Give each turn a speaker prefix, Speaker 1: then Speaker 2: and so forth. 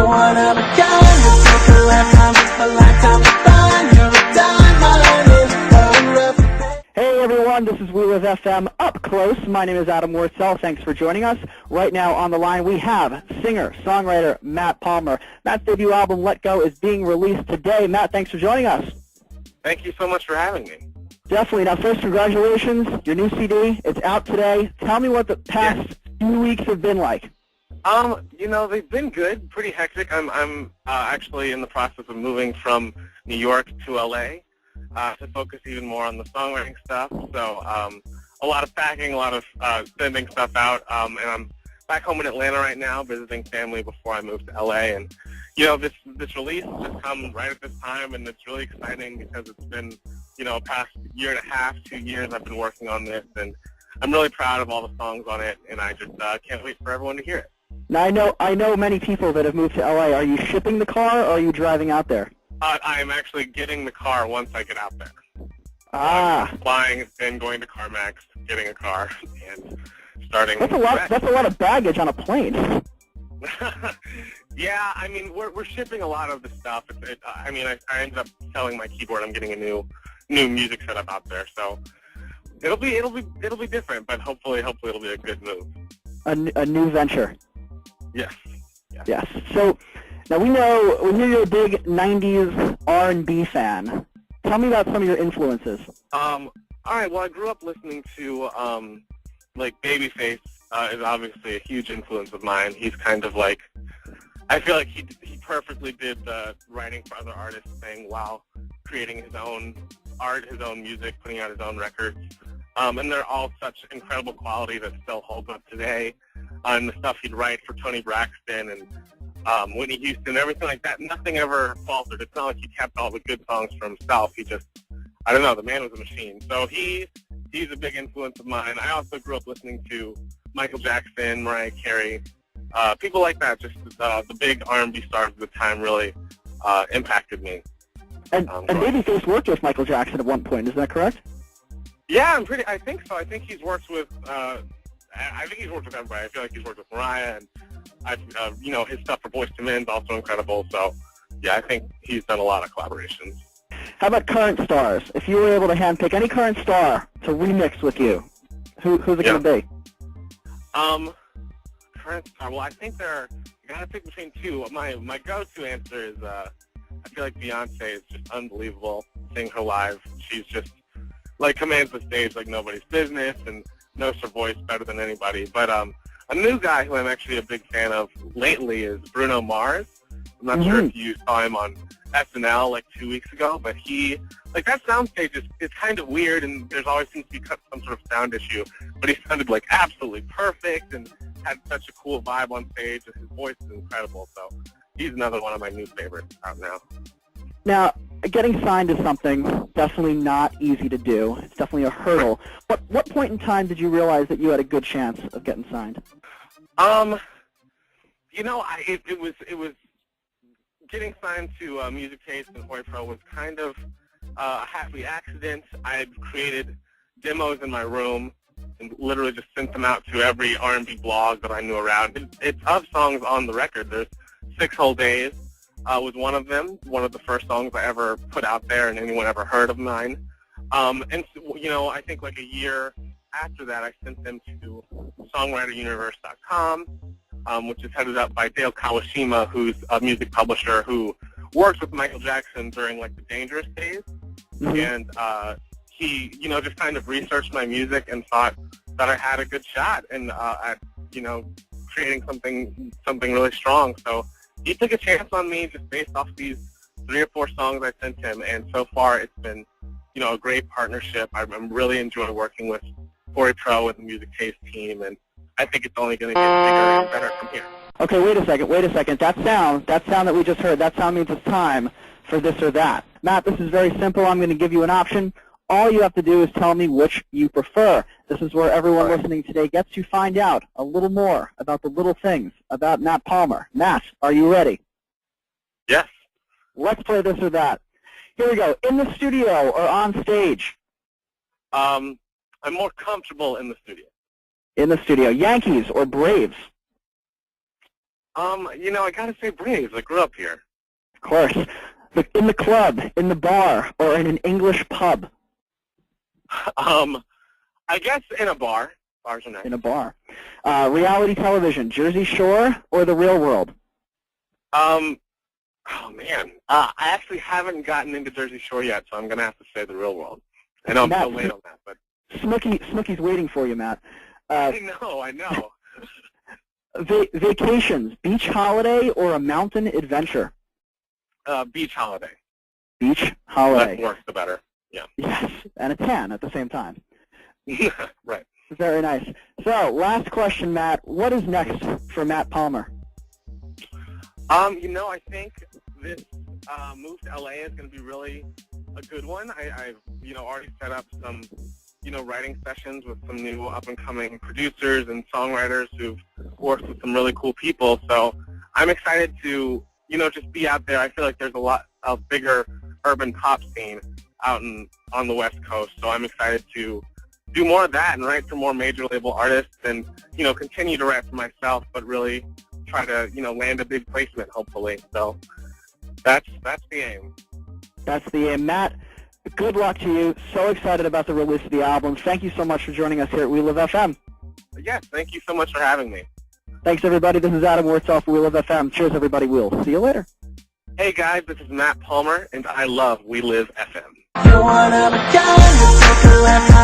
Speaker 1: one of a kind. It's so collab, time with a lifetime of fun. You're a diamond in the rough.
Speaker 2: Hey everyone, this is We Live FM Up Close. My name is Adam Wurtzel. Thanks for joining us. Right now on the line we have singer, songwriter Matt Palmer. Matt's debut album, Let Go, is being released today. Matt, thanks for joining us.
Speaker 3: Thank you so much for having me.
Speaker 2: Definitely. Now first, congratulations. Your new CD, it's out today. Tell me what the past few weeks have been like.
Speaker 3: You know, they've been good, pretty hectic. I'm actually in the process of moving from New York to LA to focus even more on the songwriting stuff. So a lot of packing, a lot of sending stuff out, and I'm back home in Atlanta right now visiting family before I move to LA. And you know, this release has just come right at this time, and it's really exciting because it's been, you know, past year and a half, 2 years I've been working on this, and I'm really proud of all the songs on it, and I just can't wait for everyone to hear it.
Speaker 2: Now I know many people that have moved to LA. Are you shipping the car or are you driving out there?
Speaker 3: I'm actually getting the car once I get out there. Flying, then going to CarMax, getting a car, and starting.
Speaker 2: That's a lot of baggage on a plane.
Speaker 3: Yeah, I mean, we're shipping a lot of the stuff. I mean, I ended up selling my keyboard. I'm getting a new music setup out there, so it'll be different, but hopefully it'll be a good move.
Speaker 2: A new venture.
Speaker 3: Yes.
Speaker 2: Yes. So now we know you're a big '90s R&B fan. Tell me about some of your influences.
Speaker 3: All right. Well, I grew up listening to like Babyface is obviously a huge influence of mine. He's kind of like, I feel like he perfectly did the writing for other artists thing while creating his own art, his own music, putting out his own records. And they're all such incredible quality that still holds up today. And the stuff he'd write for Toni Braxton and Whitney Houston, everything like that, nothing ever faltered. It's not like he kept all the good songs for himself. He just, I don't know, the man was a machine. So he's a big influence of mine. I also grew up listening to Michael Jackson, Mariah Carey, people like that. Just the big R&B stars of the time really impacted me.
Speaker 2: And Babyface worked with Michael Jackson at one point, is that correct?
Speaker 3: Yeah, I think so. I think he's worked with everybody. I feel like he's worked with Mariah, and you know, his stuff for Boyz II Men is also incredible. So, yeah, I think he's done a lot of collaborations.
Speaker 2: How about current stars? If you were able to handpick any current star to remix with you, who's it going to be?
Speaker 3: Current star. Well, I think you gotta pick between two. My go-to answer is I feel like Beyonce is just unbelievable. Seeing her live, she's just like commands the stage like nobody's business and knows her voice better than anybody. But a new guy who I'm actually a big fan of lately is Bruno Mars. I'm not sure if you saw him on SNL like 2 weeks ago, but that soundstage is kind of weird, and there's always seems to be some sort of sound issue. But he sounded like absolutely perfect and had such a cool vibe on stage, and his voice is incredible. So he's another one of my new favorites out now.
Speaker 2: Now, getting signed is something definitely not easy to do. It's definitely a hurdle. What point in time did you realize that you had a good chance of getting signed?
Speaker 3: You know, it was getting signed to Music Taste and Hoi Pro was kind of a happy accident. I had created demos in my room and literally just sent them out to every R&B blog that I knew around. It's of songs on the record. There's 6 Whole Days. Was one of them, one of the first songs I ever put out there and anyone ever heard of mine. And, you know, I think like a year after that, I sent them to SongwriterUniverse.com, which is headed up by Dale Kawashima, who's a music publisher who worked with Michael Jackson during like the Dangerous days. And he, you know, just kind of researched my music and thought that I had a good shot and at, you know, creating something really strong. So he took a chance on me just based off these 3 or 4 songs I sent him, and so far it's been, you know, a great partnership. I'm really enjoying working with Hoi Pro and the Music Taste team, and I think it's only going to get bigger and better from here.
Speaker 2: Okay, wait a second. That sound that we just heard, that sound means it's time for this or that. Matt, this is very simple. I'm going to give you an option. All you have to do is tell me which you prefer. This is where everyone listening today gets to find out a little more about the little things about Matt Palmer. Matt, are you ready?
Speaker 3: Yes.
Speaker 2: Let's play this or that. Here we go. In the studio or on stage?
Speaker 3: I'm more comfortable in the studio.
Speaker 2: In the studio. Yankees or Braves?
Speaker 3: You know, I gotta say Braves. I grew up here.
Speaker 2: Of course. In the club, in the bar, or in an English pub?
Speaker 3: I guess in a bar. Bars are nice.
Speaker 2: In a bar. Reality television, Jersey Shore or The Real World?
Speaker 3: Oh, man. I actually haven't gotten into Jersey Shore yet, so I'm going to have to say The Real World. I know I'm
Speaker 2: Matt,
Speaker 3: so late on that, but...
Speaker 2: Snooki's waiting for you, Matt.
Speaker 3: I know.
Speaker 2: Vacations, beach holiday or a mountain adventure?
Speaker 3: Beach holiday.
Speaker 2: Beach holiday.
Speaker 3: The less work, the better. Yeah.
Speaker 2: Yes, and a tan at the same time.
Speaker 3: Right.
Speaker 2: Very nice. So, last question, Matt. What is next for Matt Palmer?
Speaker 3: You know, I think this move to LA is going to be really a good one. I've already set up some, writing sessions with some new up-and-coming producers and songwriters who've worked with some really cool people. So I'm excited to, just be out there. I feel like there's a bigger urban pop scene out on the West Coast. So I'm excited to do more of that and write for more major label artists and, continue to write for myself, but really try to, land a big placement, hopefully. So that's the aim.
Speaker 2: That's the aim. Matt, good luck to you. So excited about the release of the album. Thank you so much for joining us here at We Live FM.
Speaker 3: Yes, thank you so much for having me.
Speaker 2: Thanks, everybody. This is Adam Wurtzel for We Live FM. Cheers, everybody. We'll see you later.
Speaker 3: Hey, guys, this is Matt Palmer, and I love We Live FM.
Speaker 1: You're one of a kind, you're so collab.